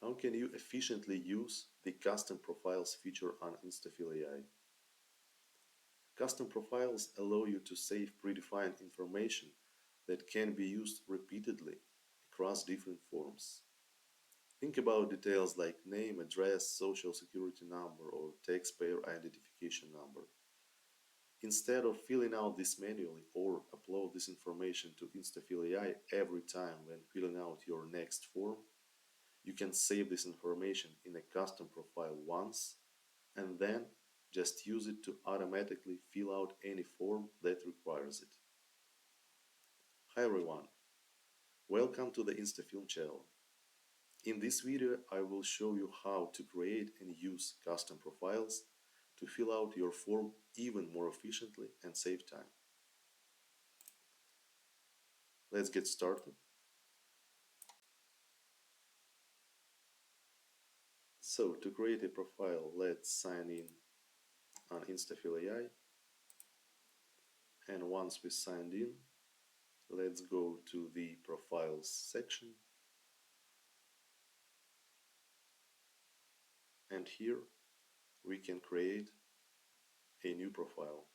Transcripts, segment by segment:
How can you efficiently use the custom profiles feature on Instafill.ai? Custom profiles allow you to save predefined information that can be used repeatedly across different forms. Think about details like name, address, social security number, or taxpayer identification number. Instead of filling out this manually or upload this information to Instafill.ai every time when filling out your next form, you can save this information in a custom profile once and then just use it to automatically fill out any form that requires it. Hi everyone, welcome to the Instafill channel. In this video I will show you how to create and use custom profiles to fill out your form even more efficiently and save time. Let's get started. So to create a profile, let's sign in on Instafill.ai, and once we signed in, let's go to the profiles section, and here we can create a new profile.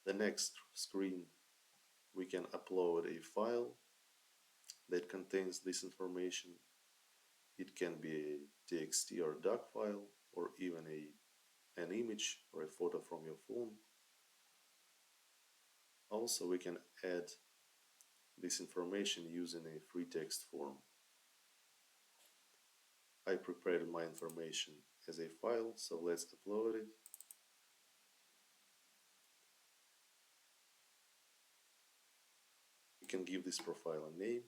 The next screen, we can upload a file that contains this information. It can be a TXT or doc file, or even an image or a photo from your phone. Also, we can add this information using a free text form. I prepared my information as a file, so let's upload it. We can give this profile a name.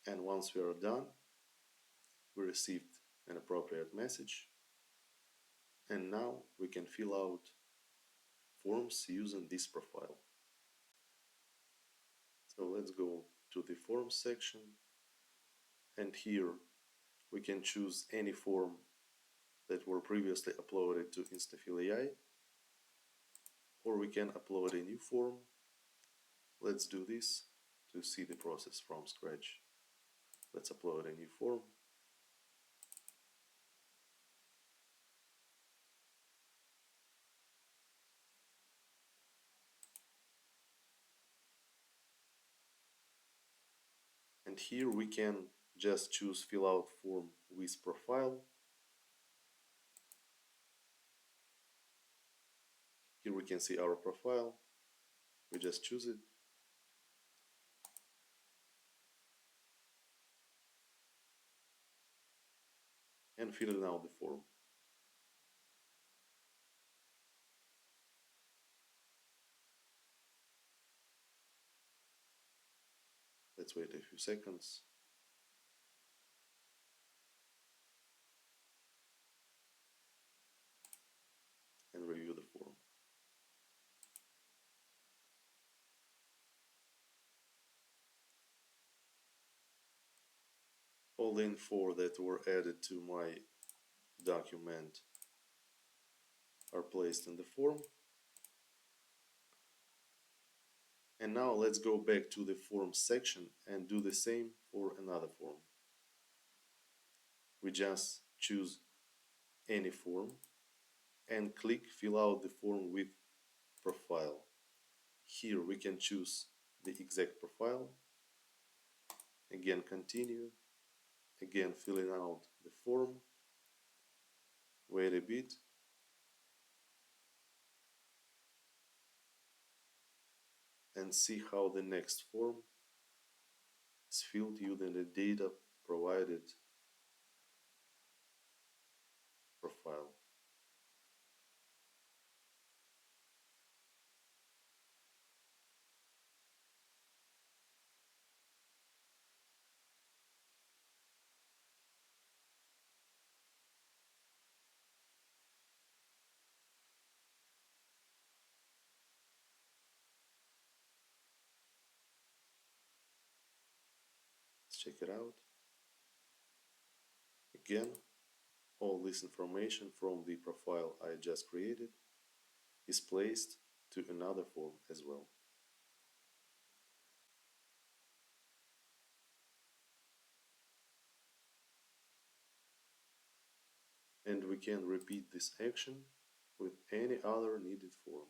And once we are done, we received an appropriate message. And now we can fill out forms using this profile. So let's go to the forms section, and here we can choose any form that were previously uploaded to Instafill.ai, or we can upload a new form. Let's do this to see the process from scratch. Let's upload a new form. And here we can just choose fill out form with profile. Here we can see our profile. We just choose it. And fill in out the form. Let's wait a few seconds. And review the form. All the info that were added to my document are placed in the form. And now let's go back to the forms section and do the same for another form. We just choose any form and click fill out the form with profile. Here we can choose the exact profile. Again, continue. Again, filling out the form. Wait a bit. And see how the next form is filled using the data provided profile. Let's check it out. Again, all this information from the profile I just created is placed to another form as well. And we can repeat this action with any other needed form.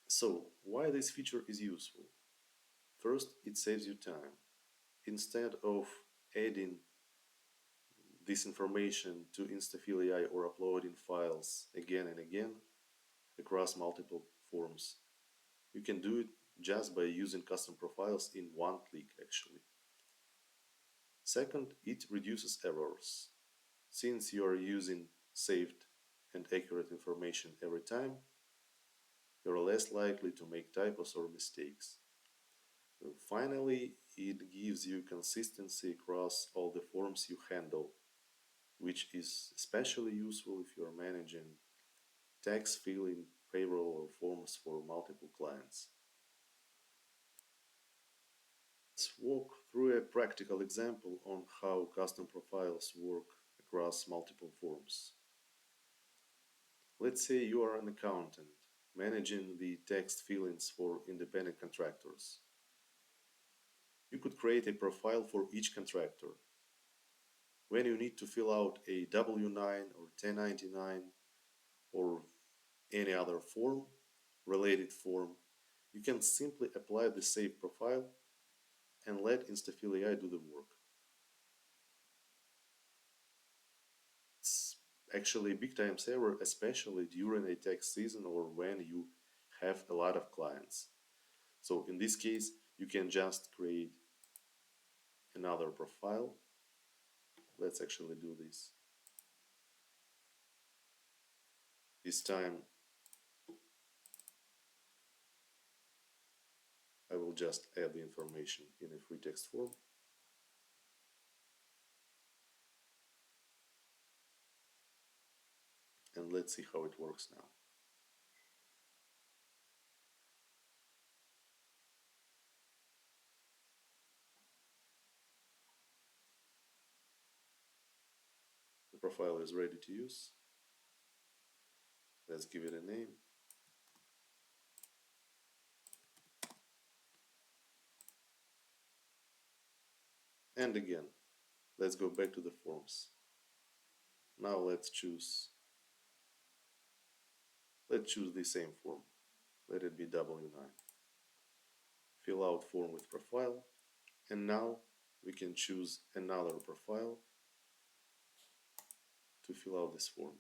So, why this feature is useful? First, it saves you time. Instead of adding this information to Instafill.ai or uploading files again and again across multiple forms, you can do it just by using custom profiles in one click actually. Second, it reduces errors. Since you are using saved and accurate information every time, you're less likely to make typos or mistakes. Finally, it gives you consistency across all the forms you handle, which is especially useful if you're managing tax filing, payroll, or forms for multiple clients. Let's walk through a practical example on how custom profiles work across multiple forms. Let's say you are an accountant managing the tax filings for independent contractors. You could create a profile for each contractor. When you need to fill out a W-9 or 1099 or any other form, related form, you can simply apply the saved profile and let Instafill.ai do the work. It's actually a big time saver, especially during a tax season or when you have a lot of clients. So in this case, you can just create another profile. Let's actually do this. This time I will just add the information in a free text form. And let's see how it works now. The profile is ready to use. Let's give it a name. And again, let's go back to the forms. Now let's choose the same form. Let it be W9. Fill out form with profile. And now we can choose another profile to fill out this form.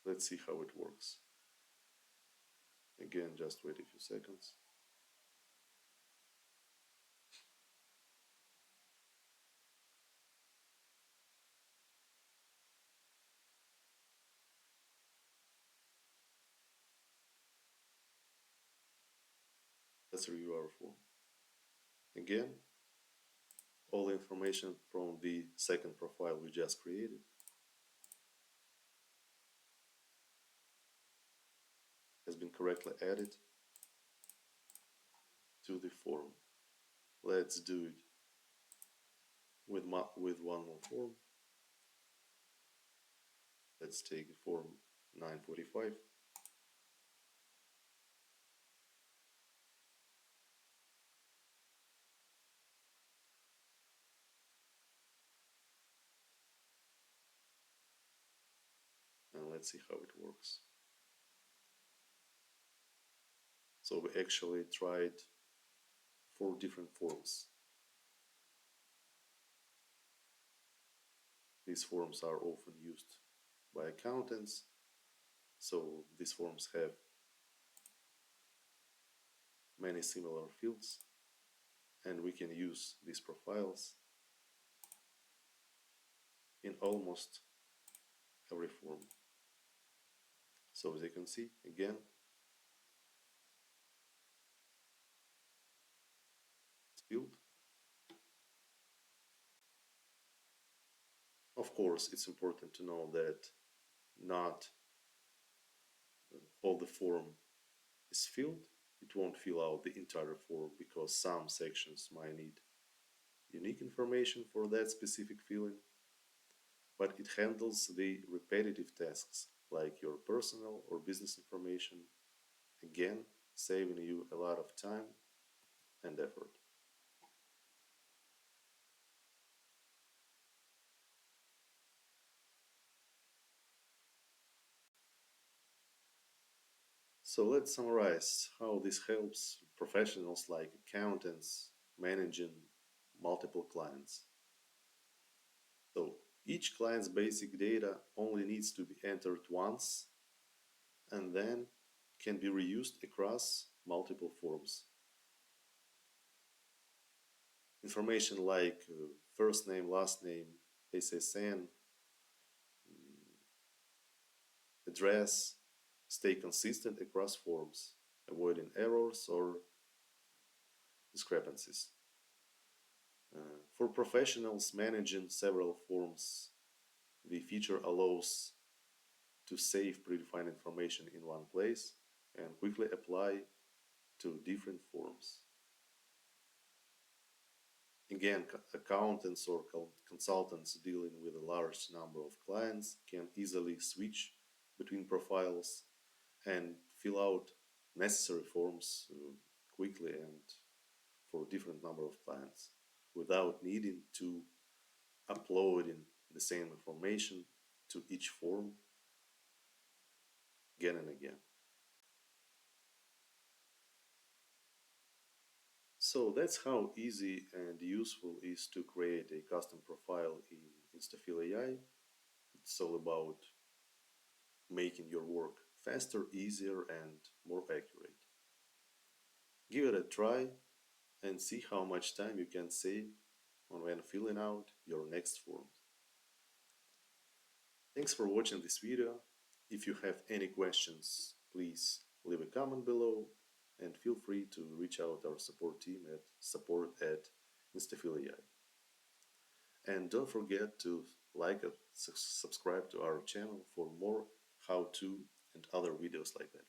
Let's see how it works. Again, just wait a few seconds. Let's review our form. Again, all the information from the second profile we just created has been correctly added to the form. Let's do it with one more form. Let's take form 945. And let's see how it works. So we actually tried 4 different forms. These forms are often used by accountants, so these forms have many similar fields, and we can use these profiles in almost every form. So as you can see, again, it's filled. Of course, it's important to know that not all the form is filled. It won't fill out the entire form because some sections might need unique information for that specific field, but it handles the repetitive tasks like your personal or business information, again, saving you a lot of time and effort. So let's summarize how this helps professionals like accountants managing multiple clients. So each client's basic data only needs to be entered once and then can be reused across multiple forms. Information like first name, last name, SSN, address stay consistent across forms, avoiding errors or discrepancies. For professionals managing several forms, the feature allows to save predefined information in one place and quickly apply to different forms. Again, accountants or consultants dealing with a large number of clients can easily switch between profiles and fill out necessary forms quickly and for different number of clients without needing to uploading the same information to each form again and again. So that's how easy and useful it is to create a custom profile in Instafill.ai. It's all about making your work faster, easier, and more accurate. Give it a try and see how much time you can save on when filling out your next form. Thanks for watching this video. If you have any questions, please leave a comment below and feel free to reach out our support team at support@Instafill.ai. And don't forget to like and subscribe to our channel for more how-to and other videos like that.